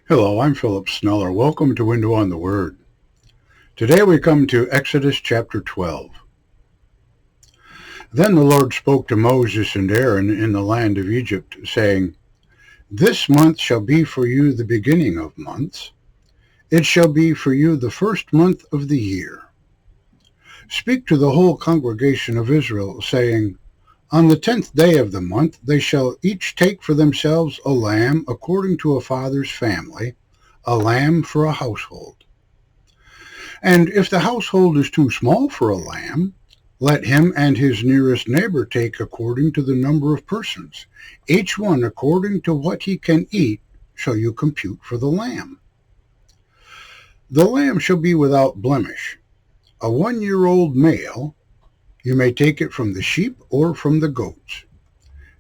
Hello, I'm Philip Sneller. Welcome to Window on the Word. Today we come to Exodus chapter 12. Then the Lord spoke to Moses and Aaron in the land of Egypt, saying, This month shall be for you the beginning of months. It shall be for you the first month of the year. Speak to the whole congregation of Israel, saying, On the 10th day of the month they shall each take for themselves a lamb according to a father's family, a lamb for a household. And if the household is too small for a lamb, let him and his nearest neighbor take according to the number of persons. Each one according to what he can eat shall you compute for the lamb. The lamb shall be without blemish, a 1-year-old male. You may take it from the sheep or from the goats.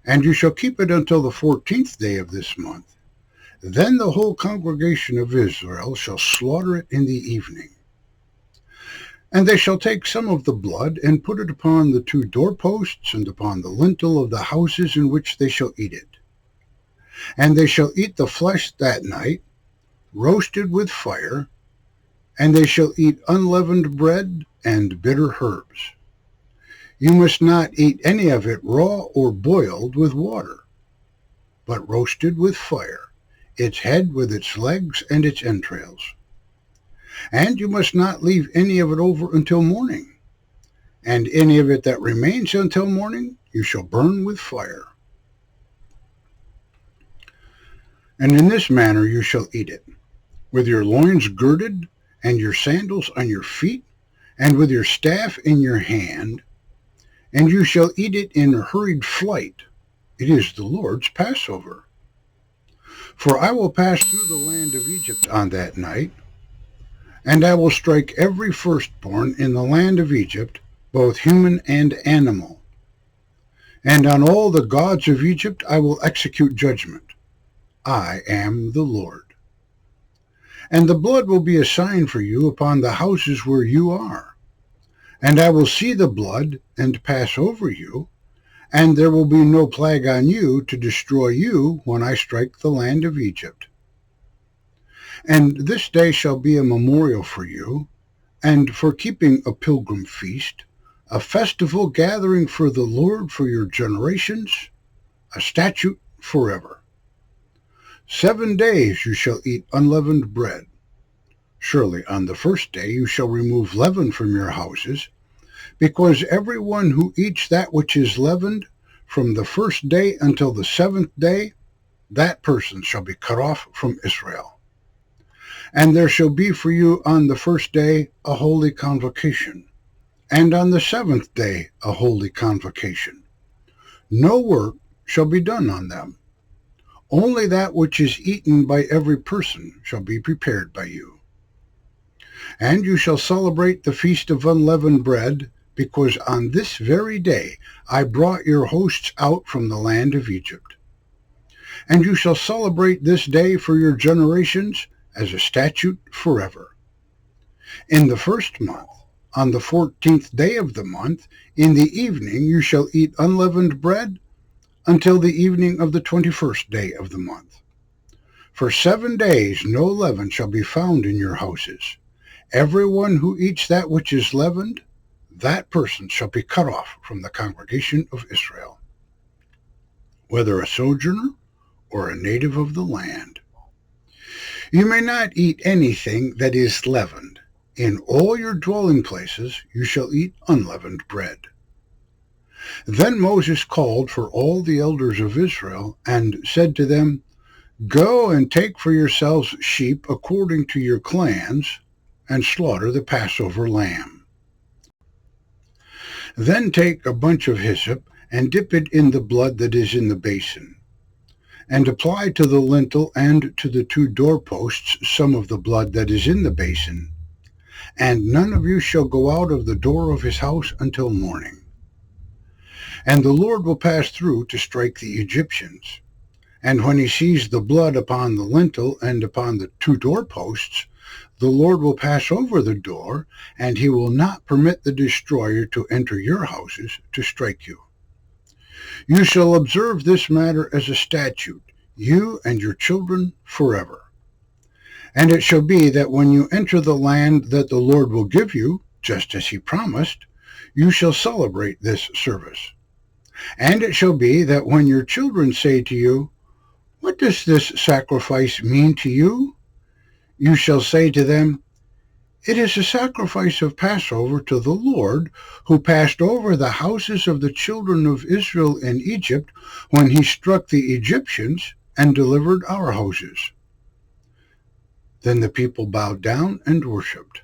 And you shall keep it until the 14th day of this month. Then the whole congregation of Israel shall slaughter it in the evening. And they shall take some of the blood and put it upon the 2 doorposts and upon the lintel of the houses in which they shall eat it. And they shall eat the flesh that night, roasted with fire, and they shall eat unleavened bread and bitter herbs. You must not eat any of it raw or boiled with water, but roasted with fire, its head with its legs and its entrails. And you must not leave any of it over until morning, and any of it that remains until morning you shall burn with fire. And in this manner you shall eat it, with your loins girded, and your sandals on your feet, and with your staff in your hand, and you shall eat it in hurried flight. It is the Lord's Passover. For I will pass through the land of Egypt on that night, and I will strike every firstborn in the land of Egypt, both human and animal. And on all the gods of Egypt I will execute judgment. I am the Lord. And the blood will be a sign for you upon the houses where you are. And I will see the blood and pass over you, and there will be no plague on you to destroy you when I strike the land of Egypt. And this day shall be a memorial for you, and for keeping a pilgrim feast, a festival gathering for the Lord for your generations, a statute forever. 7 days you shall eat unleavened bread. Surely on the first day you shall remove leaven from your houses, because everyone who eats that which is leavened from the first day until the 7th day, that person shall be cut off from Israel. And there shall be for you on the first day a holy convocation, and on the 7th day a holy convocation. No work shall be done on them. Only that which is eaten by every person shall be prepared by you. And you shall celebrate the feast of unleavened bread, because on this very day I brought your hosts out from the land of Egypt. And you shall celebrate this day for your generations as a statute forever. In the first month, on the 14th day of the month, in the evening you shall eat unleavened bread until the evening of the 21st day of the month. For 7 days no leaven shall be found in your houses. Everyone who eats that which is leavened, that person shall be cut off from the congregation of Israel, whether a sojourner or a native of the land. You may not eat anything that is leavened. In all your dwelling places you shall eat unleavened bread. Then Moses called for all the elders of Israel and said to them, Go and take for yourselves sheep according to your clans, and slaughter the Passover lamb. Then take a bunch of hyssop and dip it in the blood that is in the basin, and apply to the lintel and to the 2 doorposts some of the blood that is in the basin. And none of you shall go out of the door of his house until morning. And the Lord will pass through to strike the Egyptians. And when he sees the blood upon the lintel and upon the 2 doorposts, the Lord will pass over the door, and he will not permit the destroyer to enter your houses to strike you. You shall observe this matter as a statute, you and your children forever. And it shall be that when you enter the land that the Lord will give you, just as he promised, you shall celebrate this service. And it shall be that when your children say to you, "What does this sacrifice mean to you?" you shall say to them, "It is a sacrifice of Passover to the Lord, who passed over the houses of the children of Israel in Egypt when he struck the Egyptians and delivered our houses." Then the people bowed down and worshipped.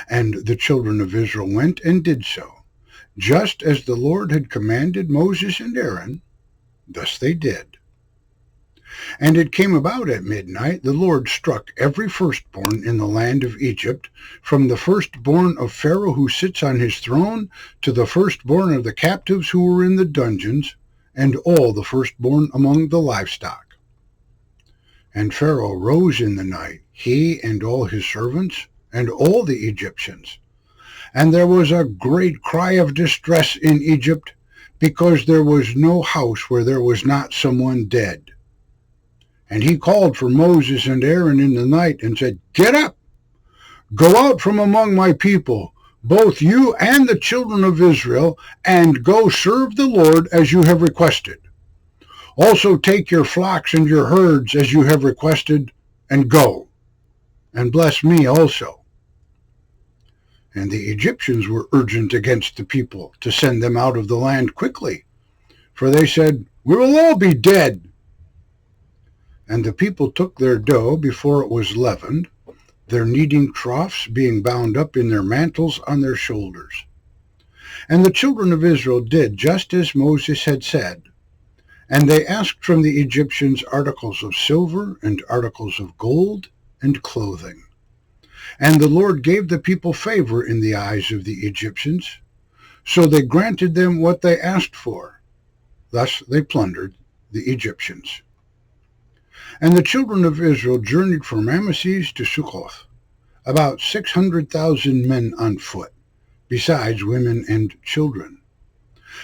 And the children of Israel went and did so, just as the Lord had commanded Moses and Aaron. Thus they did. And it came about at midnight, the Lord struck every firstborn in the land of Egypt, from the firstborn of Pharaoh who sits on his throne, to the firstborn of the captives who were in the dungeons, and all the firstborn among the livestock. And Pharaoh rose in the night, he and all his servants, and all the Egyptians. And there was a great cry of distress in Egypt, because there was no house where there was not someone dead. And he called for Moses and Aaron in the night, and said, "Get up, go out from among my people, both you and the children of Israel, and go serve the Lord as you have requested. Also take your flocks and your herds as you have requested, and go, and bless me also." And the Egyptians were urgent against the people to send them out of the land quickly, for they said, "We will all be dead." And the people took their dough before it was leavened, their kneading troughs being bound up in their mantles on their shoulders. And the children of Israel did just as Moses had said. And they asked from the Egyptians articles of silver and articles of gold and clothing. And the Lord gave the people favor in the eyes of the Egyptians, so they granted them what they asked for. Thus they plundered the Egyptians. And the children of Israel journeyed from Ramesses to Succoth, about 600,000 men on foot, besides women and children.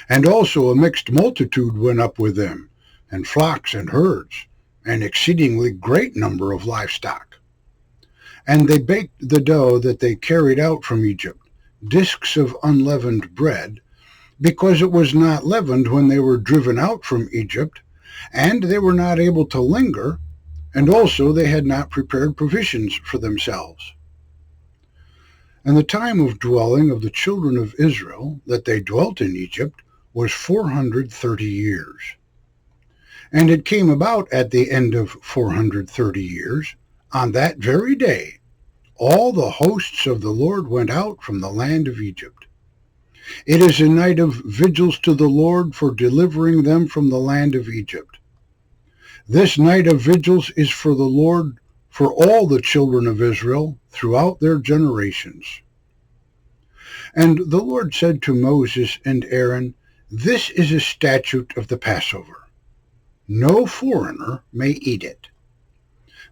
And also a mixed multitude went up with them, and flocks and herds, an exceedingly great number of livestock. And they baked the dough that they carried out from Egypt, disks of unleavened bread, because it was not leavened when they were driven out from Egypt, and they were not able to linger, and also they had not prepared provisions for themselves. And the time of dwelling of the children of Israel, that they dwelt in Egypt, was 430 years. And it came about at the end of 430 years, on that very day, all the hosts of the Lord went out from the land of Egypt. It is a night of vigils to the Lord for delivering them from the land of Egypt. This night of vigils is for the Lord, for all the children of Israel throughout their generations. And the Lord said to Moses and Aaron, "This is a statute of the Passover. No foreigner may eat it.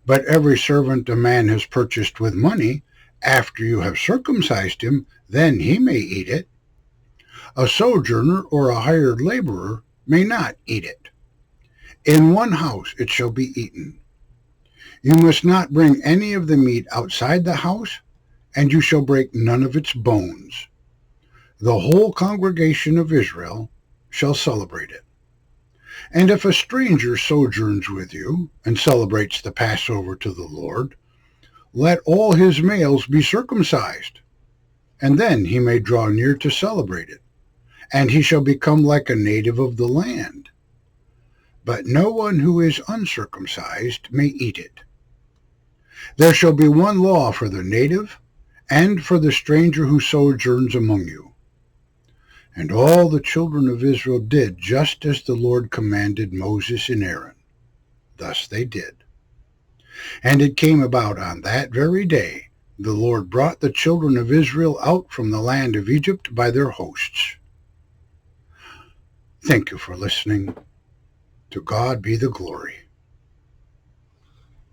But every servant a man has purchased with money, after you have circumcised him, then he may eat it. A sojourner or a hired laborer may not eat it. In one house it shall be eaten. You must not bring any of the meat outside the house, and you shall break none of its bones. The whole congregation of Israel shall celebrate it. And if a stranger sojourns with you, and celebrates the Passover to the Lord, let all his males be circumcised, and then he may draw near to celebrate it, and he shall become like a native of the land. But no one who is uncircumcised may eat it. There shall be one law for the native, and for the stranger who sojourns among you." And all the children of Israel did just as the Lord commanded Moses and Aaron. Thus they did. And it came about on that very day, the Lord brought the children of Israel out from the land of Egypt by their hosts. Thank you for listening. To God be the glory.